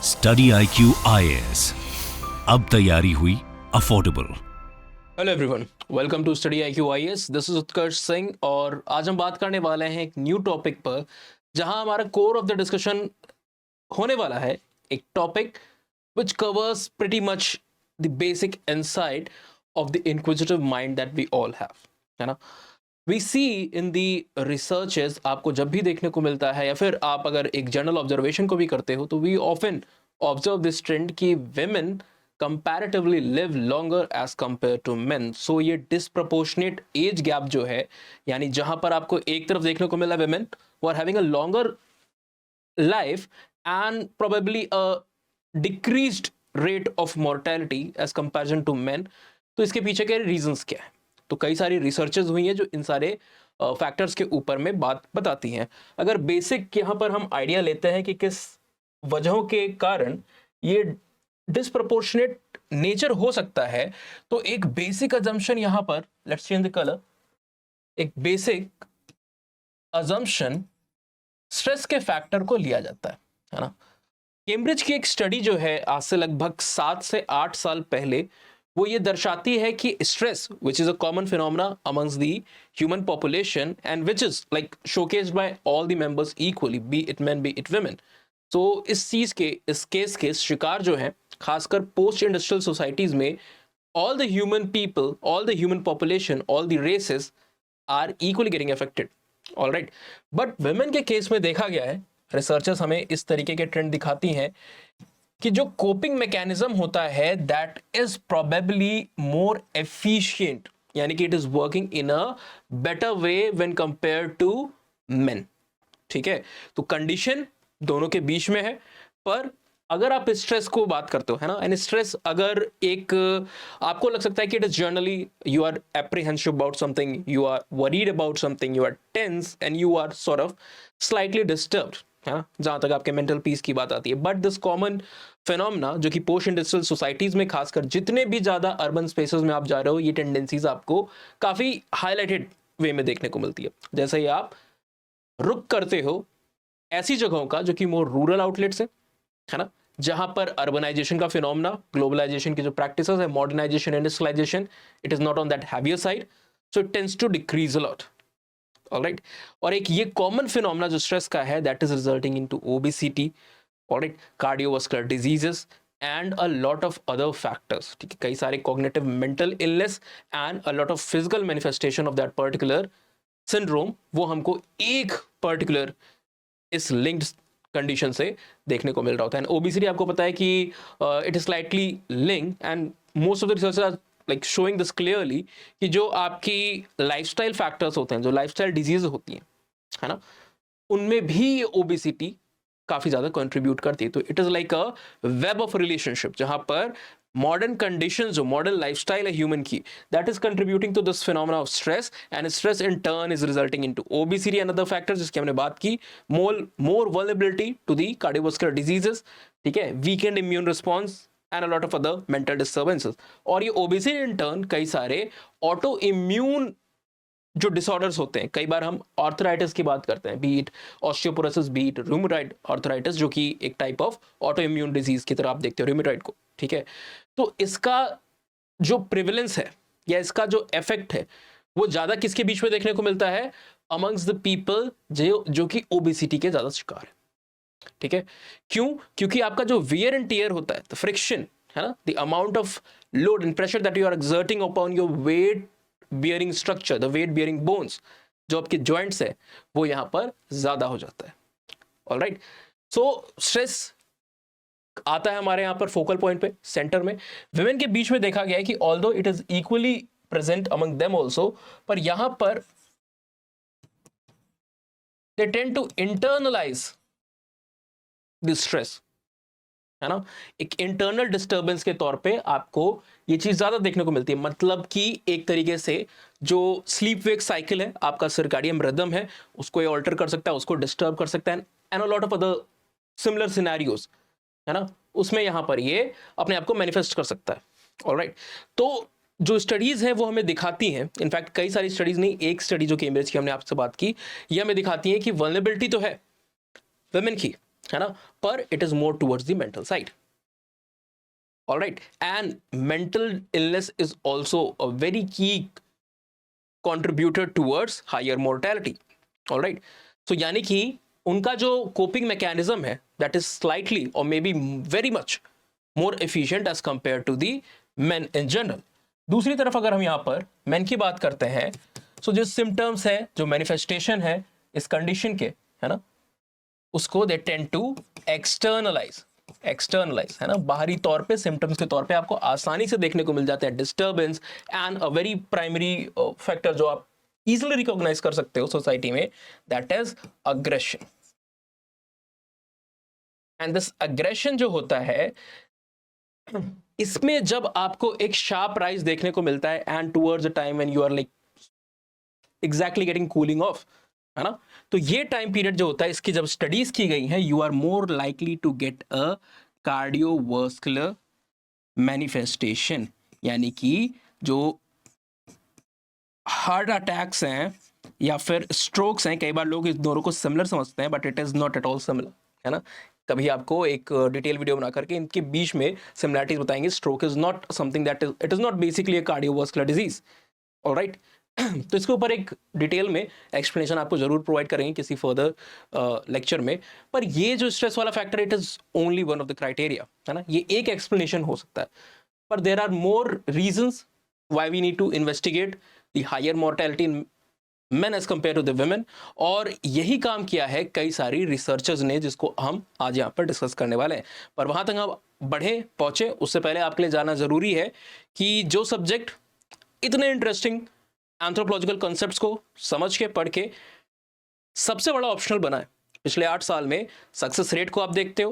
Study IQ IAS, अब तैयारी हुई affordable. Hello everyone, welcome to study IQ IAS। This is Utkarsh Singh और आज हम बात करने वाले हैं एक न्यू टॉपिक पर, जहां हमारा कोर ऑफ द डिस्कशन होने वाला है एक topic which covers pretty much the basic insight of the inquisitive mind that we all have, है ना। We see in the researches, आपको जब भी देखने को मिलता है या फिर आप अगर एक जनरल ऑब्जर्वेशन को भी करते हो तो we often observe this trend कि women comparatively live longer as compared to men. So ये disproportionate age gap जो है, यानी जहां पर आपको एक तरफ देखने को मिला women who are having a longer life and probably a decreased rate of mortality as comparison to men। तो इसके पीछे के रीजंस क्या है? तो कई सारी रिसर्चेस हुई हैं जो इन सारे फैक्टर्स के ऊपर में बात बताती हैं। अगर बेसिक यहाँ पर हम आइडिया लेते हैं कि किस वजहों के कारण ये डिसप्रोपोर्शनेट नेचर हो सकता है, तो एक बेसिक अजम्पशन यहाँ पर, लेट्स चेंज द कलर, एक बेसिक अजम्पशन स्ट्रेस के फैक्टर को लिया जाता है ना। कैम्ब्रिज की एक स्टडी जो है आज से लगभग 7 से 8 साल पहले, वो ये दर्शाती है कि stress which is a common phenomena amongst the human population and which is like showcased by all the members equally, be it man be it women. तो इस चीज के, इस केस के शिकार जो है खासकर पोस्ट इंडस्ट्रियल सोसाइटीज में, all the human people, all the human population, all the races are equally getting affected. Alright, but women के केस में देखा गया है, रिसर्चर्स हमें इस तरीके के ट्रेंड दिखाती हैं कि जो कोपिंग मैकेनिज्म होता है that is probably more efficient, यानी कि it is working in a better way when compare to men. ठीक है, तो कंडीशन दोनों के बीच में है। पर अगर आप स्ट्रेस को बात करते हो, है ना, एंड स्ट्रेस अगर एक आपको लग सकता है कि it is generally you are apprehensive about something, you are worried about something, you are tense and you are sort of slightly disturbed, है ना, जहां तक आपके मेंटल पीस की बात आती है। बट दिस कॉमन फिनोमेना जो कि पोस्ट इंडस्ट्रियल सोसाइटीज में, खासकर जितने भी ज्यादा अर्बन स्पेसेस में आप जा रहे हो, ये टेंडेंसीज आपको काफी हाईलाइटेड वे में देखने को मिलती है। जैसे ही आप रुक करते हो ऐसी जगहों का जो कि मोर रूरल आउटलेट्स है ना, जहां पर अर्बनाइजेशन का फिनोमेना, ग्लोबलाइजेशन की जो प्रैक्टिसेस है, modernisation, industrialisation, it is not on that heavier side, so it tends to decrease a lot. Alright, और एक ये कॉमन फिनोमेना जो स्ट्रेस का है, that is resulting into obesity, alright, cardiovascular diseases and a lot of other factors. ठीक है, कई सारे cognitive mental illness and a lot of physical manifestation of that particular syndrome, वो हमको एक पर्टिकुलर इस लिंक्ड कंडीशन से देखने को मिल रहा होता है। ओबेसिटी आपको पता है कि it is slightly link and most of the researchers are like showing this clearly कि जो आपकी लाइफस्टाइल फैक्टर्स होते हैं, जो लाइफस्टाइल डिजीज होती हैं, है ना, उनमें भी ये ओबेसिटी काफी ज्यादा कंट्रीब्यूट करती है। तो it is like a web of relationship, जहां पर मॉडर्न कंडीशंस, जो मॉडर्न लाइफस्टाइल है ह्यूमन की, that is contributing to this phenomena of stress and stress in turn is resulting into obesity and other factors जिसकी हमने बात की, more vulnerability to the cardiovascular diseases, ठीक है, weakened immune response and a lot of other mental disturbances. और ये obesity in turn कई सारे ऑटो इम्यून जो डिसऑर्डर्स होते हैं, कई बार हम आर्थराइटिस की बात करते हैं, be it osteoporosis, be it rheumatoid arthritis, जो कि एक type of auto immune disease की तरह आप देखते हो रूमेटॉइड को। ठीक है, तो इसका जो प्रिविलेंस है या इसका जो इफेक्ट है, वो ज्यादा किसके बीच में देखने को मिलता है? अमंग्स द पीपल जो कि ओबेसिटी के ज्यादा शिकार है। ठीक है, क्यों? क्योंकि आपका जो वियर एंड टियर होता है, द फ्रिक्शन, है ना, the amount of load and pressure that you are exerting upon your weight bearing structure, the weight bearing bones, जो आपके जॉइंट्स है, वो यहां पर ज्यादा हो जाता है। ऑलराइट, सो स्ट्रेस आता है हमारे यहां पर फोकल पॉइंट पे, सेंटर में। विमेन के बीच में देखा गया है कि although it is equally present among them also, पर यहां पर they tend to internalise the stress, है ना, एक इंटरनल डिस्टर्बेंस के तौर पे आपको ये चीज ज्यादा देखने को मिलती है। मतलब कि एक तरीके से जो स्लीप वेक साइकिल है, आपका सर्काडियन रिदम है, उसको ये ऑल्टर कर सकता है, उसको डिस्टर्ब कर सकता है and a lot of other similar scenarios, है ना, उसमें यहां पर ये अपने आप को मैनिफेस्ट कर सकता है। ऑलराइट, तो जो स्टडीज है वो हमें दिखाती हैं, इनफैक्ट कई सारी स्टडीज नहीं, एक स्टडी जो कैम्ब्रिज की हमने आपसे बात की, ये हमें दिखाती है कि वल्नरेबिलिटी तो है वुमेन की, है ना, पर it is more towards the mental side. Alright, and mental illness is also a very key contributor towards higher mortality. Alright, so यानी कि उनका जो coping mechanism है that is slightly or maybe very much more efficient as compared to the men in general. दूसरी तरफ अगर हम यहाँ पर men की बात करते हैं, so जो symptoms है, जो manifestation है इस condition के, है ना, उसको they tend to externalize, है ना, बाहरी तौर पे सिम्टम्स के तौर पे आपको आसानी से देखने को मिल जाते हैं. Disturbance and a very primary factor जो आप इजीली रिकॉग्नाइज कर सकते हो सोसाइटी में, that is aggression. And this aggression जो होता है, इसमें जब आपको एक शार्प राइज देखने को मिलता है and towards the time when you are like exactly getting cooling off, है ना, तो ये टाइम पीरियड जो होता है, इसकी जब स्टडीज की गई हैं, you are more likely to get a cardiovascular manifestation. यानी कि जो हार्ट अटैक्स हैं या फिर स्ट्रोक्स हैं, कई बार लोग इस दोनों को सिमिलर समझते हैं, but it is not at all similar, है ना. कभी आपको एक डिटेल वीडियो बना करके इनके बीच में सिमिलरिटीज बताएंगे. Stroke is not something that is, it is not basically a cardiovascular disease. Alright, तो इसके ऊपर एक डिटेल में एक्सप्लेनेशन आपको जरूर प्रोवाइड करेंगे किसी फर्दर लेक्चर में. पर ये जो स्ट्रेस वाला factor, it is only one of the criteria, है ना, ये एक एक्सप्लेनेशन हो सकता है. पर there are more reasons why we need to investigate the higher mortality in men as compare to the women. और यही काम किया है कई सारी रिसर्चर्स ने, जिसको हम आज यहाँ पर डिस्कस करने वाले हैं. पर वहाँ तक हम बढ़े पहुँचे उससे पहले आपके लिए जानना ज़रूरी है कि जो सब्जेक्ट इतने इंटरेस्टिंग एंथ्रोपोलॉजिकल कॉन्सेप्ट्स को समझ के पढ़ के सबसे बड़ा ऑप्शनल बना है पिछले 8 साल में, सक्सेस रेट को आप देखते हो,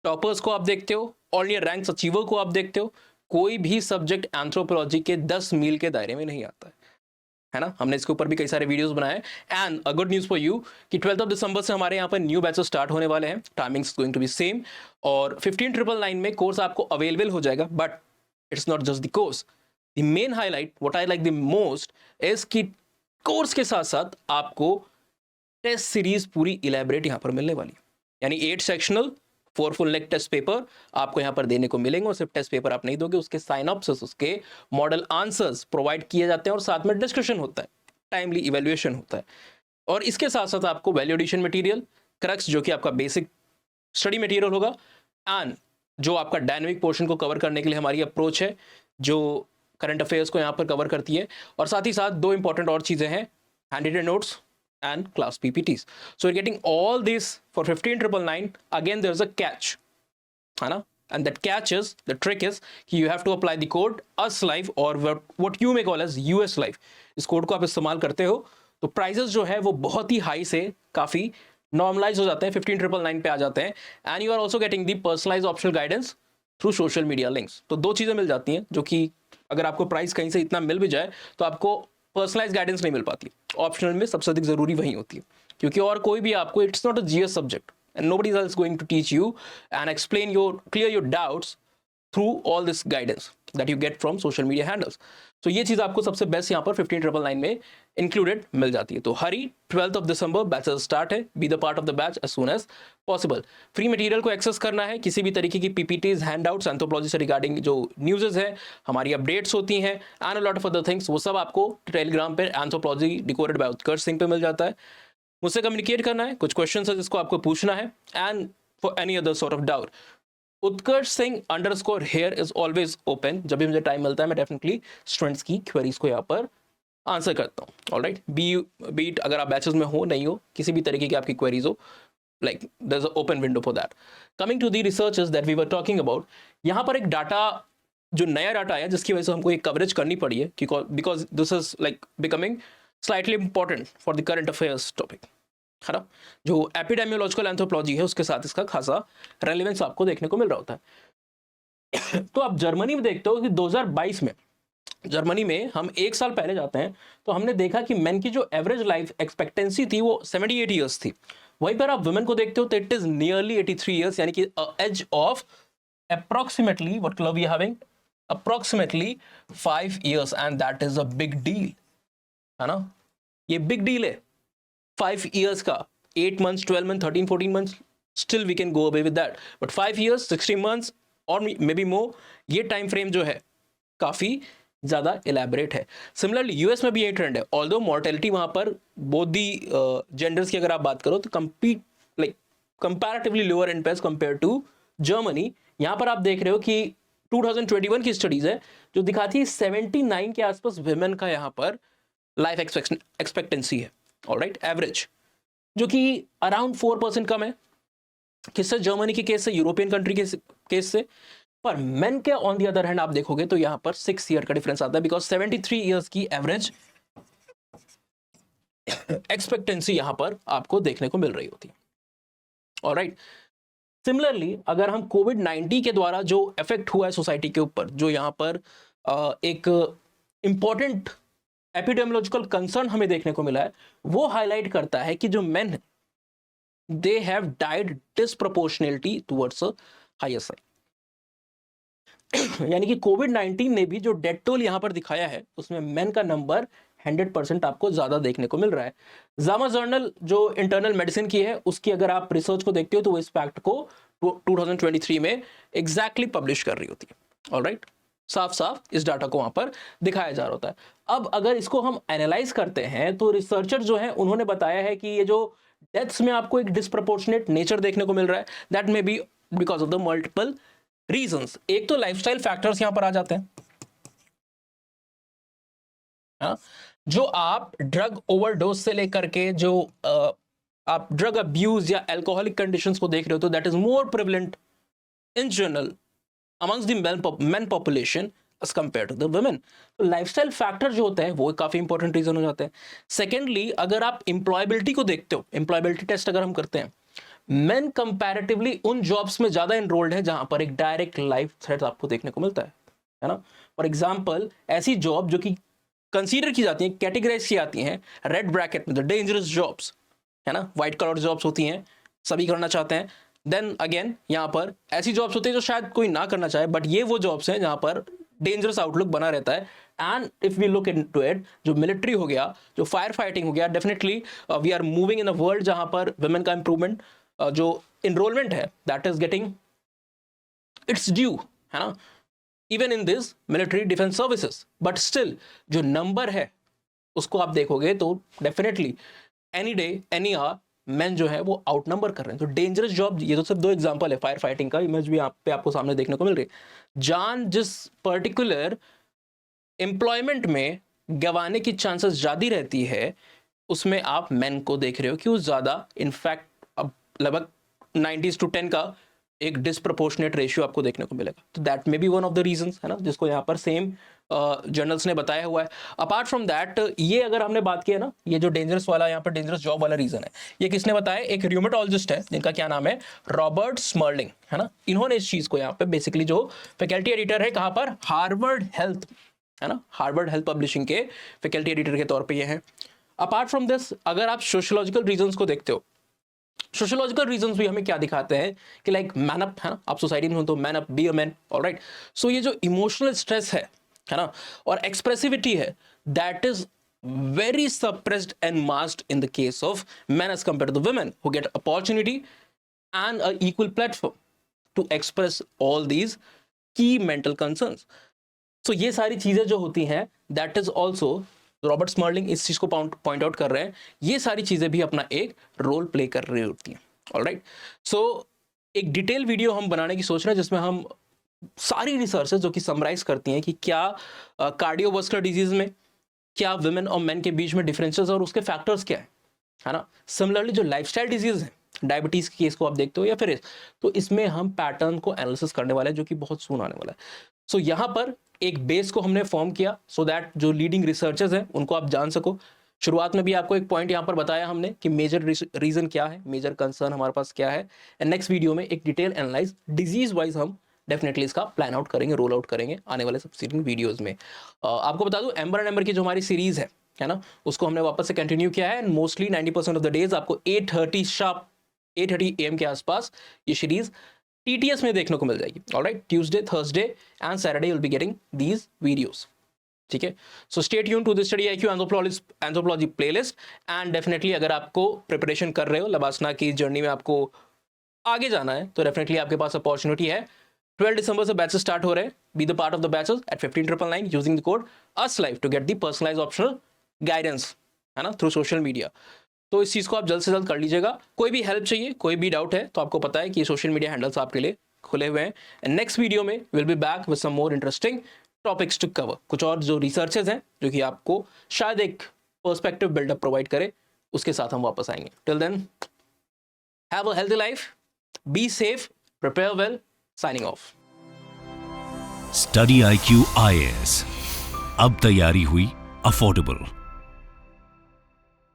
टॉपर्स को आप देखते हो, ऑल ईयर रैंक्स अचीवर को आप देखते हो, कोई भी सब्जेक्ट एंथ्रोपोलॉजी के 10 मील के दायरे में नहीं आता है ना. हमने इसके ऊपर भी कई सारे वीडियोस बनाए. And a good news for you कि 12 दिसंबर से हमारे यहाँ पर न्यू बैचेस स्टार्ट होने वाले हैं. Timings going to be same और 15999 में कोर्स आपको अवेलेबल हो जाएगा. But it's not just the course. The main highlight, what I like the most is कि कोर्स के साथ साथ आपको टेस्ट सीरीज पूरी इलेबरेट यहाँ पर मिलने वाली. यानी 8 sectional 4 full length test paper आपको यहाँ पर देने को मिलेंगे. और सिर्फ टेस्ट पेपर आप नहीं दोगे, उसके साइनॉप्सिस, उसके मॉडल आंसर्स प्रोवाइड किए जाते हैं और साथ में डिस्कशन होता है, टाइमली इवेल्युएशन होता है. और इसके साथ साथ आपको वैल्यू एडिशन मटीरियल, क्रक्स जो कि आपका बेसिक स्टडी मटीरियल होगा, एंड जो आपका डायनेमिक पोर्शन को कवर करने के लिए हमारी अप्रोच है जो करंट अफेयर्स को यहाँ पर कवर करती है. और साथ ही साथ 2 इंपॉर्टेंट और चीज़ें हैं, hand written notes and class PPTs. So you getting all this for 15999. Again there is a catch, है ना, and that catch is, the trick is कि you have to apply the code US Live और what you may call as US Live. इस code को आप इस्तेमाल करते हो तो प्राइजेस जो है वो बहुत ही हाई से काफ़ी नॉर्मलाइज हो जाते हैं, 15999 पे आ जाते हैं. And you are also getting the personalise optional guidance through social media links. तो 2 चीज़ें मिल जाती हैं जो कि अगर आपको प्राइस कहीं से इतना मिल भी जाए तो आपको पर्सनलाइज गाइडेंस नहीं मिल पाती. ऑप्शनल में सबसे अधिक जरूरी वही होती है, क्योंकि और कोई भी आपको, it's not a GS subject and nobody else going to teach you and explain your, clear your doubts through all this guidance that you get from social media handles. तो ये चीज़ आपको सबसे बेस्ट यहाँ पर 15999 में इंक्लूडेड मिल जाती है. तो हरी, 12 दिसंबर बैचेस स्टार्ट है. Be the part of the batch as soon as possible. Free material को एक्सेस करना है, किसी भी तरीके की PPTs, हैंडआउट्स, एंथ्रोपोलॉजी से रिगार्डिंग जो न्यूज़ है, हमारी अपडेट्स होती हैं and a lot of other things, वो सब आपको टेलीग्राम पे anthropology decoded by Utkarsh Singh पे मिल जाता है. मुझसे कम्युनिकेट करना है, कुछ क्वेश्चन है जिसको आपको पूछना है, and for any other sort of doubt Utkarsh Singh _ here is always open. जब भी मुझे टाइम मिलता है मैं डेफिनेटली स्टूडेंट्स की क्वेरीज को यहाँ पर आंसर करता हूँ. ऑलराइट, बीट अगर आप बैचेस में हो, नहीं हो, किसी भी तरीके की आपकी क्वेरीज हो, like there's an open window for that. Coming to the researches that we were talking about, यहाँ पर एक डाटा, जो नया डाटा है जिसकी वजह से हमको एक कवरेज करनी पड़ी है, because this is like becoming slightly important for the current affairs topic, है ना. जो एपिडेमियोलॉजिकल एंथ्रोपोलॉजी है उसके साथ इसका खासा रेलेवेंस आपको देखने को मिल रहा होता है. तो आप जर्मनी में देखते हो कि 2022 में जर्मनी में हम 1 साल पहले जाते हैं तो हमने देखा कि मेन की जो एवरेज लाइफ एक्सपेक्टेंसी थी वो 78 ईयर्स थी. वहीं पर आप वुमेन को देखते हो तो इट इज नियरली 83 ईयर्स, यानी कि age of approximately what we are having approximately 5 years, and that is a big deal, है ना. ये बिग डील है 5 ईयर्स का. 8 months, 12 month, 13, 14 months still we can go away with that, but 5 years 60 months और may be more, ये time frame जो है काफ़ी ज़्यादा इलेबरेट है। सिमिलरली यूएस में भी यही ट्रेंड है, ऑल्दो मॉर्टेलिटी वहाँ पर बोथ दी जेंडर्स की अगर आप बात करो तो comparatively lower and pace compare to Germany. यहाँ पर आप देख रहे हो कि 2021 की स्टडीज है जो दिखाती है 79 के आसपास विमेन का यहाँ पर लाइफ एक्सपेक्टेंसी है, ऑलराइट, एवरेज, जो कि अराउंड 4% कम है किससे, जर्मनी के केस से, यूरोपियन कंट्री के केस से। पर मेन के ऑन दी अदर हैंड आप देखोगे तो यहाँ पर 6 ईयर का डिफरेंस आता है, बिकॉज 73 ईयर्स की एवरेज एक्सपेक्टेंसी यहाँ पर आपको देखने को मिल रही होती है, ऑलराइट। सिमिलरली अगर हम कोविड-19 के द्वारा जो इफेक्ट हुआ है सोसाइटी के ऊपर, जो यहाँ पर एक इंपॉर्टेंट एपिडेमियोलॉजिकल कंसर्न हमें देखने को मिला है, वो हाईलाइट करता है कि जो मेन है they have died disproportionality towards higher side. यानी कि कोविड-19 ने भी जो डेथ टोल यहाँ पर दिखाया है उसमें मेन का नंबर 100% आपको ज्यादा देखने को मिल रहा है। जामा जर्नल जो इंटरनल मेडिसिन की है उसकी अगर आप रिसर्च को देखते हो तो वो इस फैक्ट को 2023 में एग्जैक्टली पब्लिश कर रही होती है, ऑलराइट। साफ साफ इस डाटा को वहां पर दिखाया जा रहा होता है। अब अगर इसको हम एनालाइज करते हैं तो रिसर्चर जो है उन्होंने बताया है कि ये जो डेथ्स में आपको एक डिस्प्रपोर्शनेट नेचर देखने को मिल रहा है, that may be because of the multiple reasons. एक तो लाइफस्टाइल फैक्टर्स यहां पर आ जाते हैं, हाँ? जो आप ड्रग ओवरडोज से लेकर के जो आप ड्रग अब्यूज या अल्कोहलिक कंडीशंस को देख रहे हो तो that is more prevalent in general amongst the men population as compare to the women. तो लाइफस्टाइल फैक्टर जो होते हैं वो काफी इंपॉर्टेंट रीजन हो जाते हैं। सेकेंडली अगर आप एम्प्लॉयबिलिटी को देखते हो, एम्प्लॉयबिलिटी टेस्ट अगर हम करते हैं, मेन कंपैरेटिवली उन जॉब्स में ज्यादा एनरोल्ड है जहां पर एक डायरेक्ट लाइफ थ्रेट आपको देखने को मिलता है ना। फॉर एग्जाम्पल ऐसी जॉब जो कि कंसीडर की जाती हैं, कैटेगराइज की जाती हैं रेड ब्रैकेट में, द डेंजरस जॉब्स, है ना, व्हाइट कलर जॉब्स होती हैं, सभी करना चाहते हैं। देन अगेन यहाँ पर ऐसी जॉब्स होती है जो शायद कोई ना करना चाहे, बट ये वो जॉब्स हैं जहाँ पर डेंजरस आउटलुक बना रहता है। And if we look into it, जो मिलिट्री हो गया, जो फायर फाइटिंग हो गया, definitely we are moving in a world जहाँ पर वुमेन का इंप्रूवमेंट, जो इनरोलमेंट है that is getting its due, है ना, even in this military defence services. But still जो नंबर है उसको आप देखोगे तो definitely any day any hour men जो है वो आउट नंबर कर रहे हैं। तो डेंजरस जॉब, ये तो सिर्फ 2 एग्जांपल है, फायर फाइटिंग का इमेज भी आप पे आपको सामने देखने को मिल रही है। जान जिस पर्टिकुलर एम्प्लॉयमेंट में गंवाने की चांसेस ज़्यादा रहती है उसमें आप मेन को देख रहे हो कि वो ज़्यादा, इनफैक्ट अब लगभग 90:10 का एक डिस्प्रपोर्शनेट रेशियो आपको देखने को मिलेगा। तो that may be one of the reasons, है ना, जिसको यहाँ पर सेम जर्नल्स ने बताया हुआ है। अपार्ट फ्रॉम दैट, ये अगर हमने बात की है ना, ये जो डेंजरस वाला यहाँ पर डेंजरस जॉब वाला रीजन है, ये किसने बताया, एक र्यूमेटोलॉजिस्ट है जिनका क्या नाम है, रॉबर्ट स्मर्लिंग, है ना। इन्होंने इस चीज को यहाँ पे बेसिकली, जो फैकल्टी एडिटर है कहाँ पर, हार्वर्ड हेल्थ, है ना, हार्वर्ड हेल्थ पब्लिशिंग के फैकल्टी एडिटर के तौर पर ये है। अपार्ट फ्रॉम दिस अगर आप सोशियोलॉजिकल रीजंस को देखते हो, सोशियोलॉजिकल रीजंस भी हमें क्या दिखाते हैं कि लाइक मैन अप, है ना, आप सोसाइटी में हो तो man up, be a man, alright. So ये जो इमोशनल स्ट्रेस है ना, और एक्सप्रेसिविटी है, that is very suppressed and masked in the case of men as compared to the women who get opportunity and a equal platform to express all these key mental concerns. So ये सारी चीजें जो होती हैं, that is also Robert स्मर्लिंग इस चीज को point out कर रहे हैं, ये सारी चीजें भी अपना एक रोल प्ले कर रही होती हैं, ऑलराइट। सो एक डिटेल वीडियो हम बनाने की सोच रहे हैं जिसमें हम सारी रिसर्चेस जो कि समराइज करती हैं कि क्या कार्डियोवास्कुलर डिजीज में क्या वुमेन और मेन के बीच में डिफरेंसेस और उसके फैक्टर्स क्या है ना। सिमिलरली जो लाइफस्टाइल डिजीज है, डायबिटीज के केस को आप देखते हो या फिर तो इसमें हम पैटर्न को एनालिसिस करने वाले हैं जो कि बहुत सून आने वाला है। सो यहाँ पर एक बेस को हमने फॉर्म किया सो दैट जो लीडिंग रिसर्चर्स हैं उनको आप जान सको। शुरुआत में भी आपको एक पॉइंट यहाँ पर बताया हमने कि मेजर रीजन क्या है, मेजर कंसर्न हमारे पास क्या है, एंड नेक्स्ट वीडियो में एक डिटेल एनालाइज डिजीज वाइज हम डेफिनेटली इसका प्लान आउट करेंगे, रोल आउट करेंगे आने वाले सब्सिक्वेंट वीडियोस में। आपको बता दूं एम्बर एंड एम्बर की जो हमारी सीरीज है ना, उसको हमने वापस से कंटिन्यू किया है and mostly 90% of the days आपको 8:30 शार्प 8:30 AM के आसपास ये सीरीज TTS में देखने को मिल जाएगी, alright. Tuesday, Thursday and Saturday will be getting these videos, ठीक है। So stay tune to this study IQ anthropology playlist and definitely अगर आपको प्रिपरेशन कर रहे हो लबासना की जर्नी में, आपको आगे जाना है तो डेफिनेटली आपके पास अपॉर्चुनिटी है। 12 दिसंबर से बैचेस स्टार्ट हो रहे हैं। Be the part of the batches at 15999 using the code USLIVE to get the personalised optional guidance, है ना, थ्रू सोशल मीडिया। तो इस चीज़ को आप जल्द से जल्द कर लीजिएगा। कोई भी हेल्प चाहिए, कोई भी डाउट है तो आपको पता है कि सोशल मीडिया हैंडल्स आपके लिए खुले हुए हैं। एंड नेक्स्ट वीडियो में will be back with some more interesting topics to cover. कुछ और जो रिसर्चेस हैं जो कि आपको शायद एक पर्सपेक्टिव बिल्डअप प्रोवाइड करे, उसके साथ हम वापस आएंगे। Till then have a healthy life, be safe, prepare well, signing off. Study IQ IAS, अब तैयारी हुई अफोर्डेबल।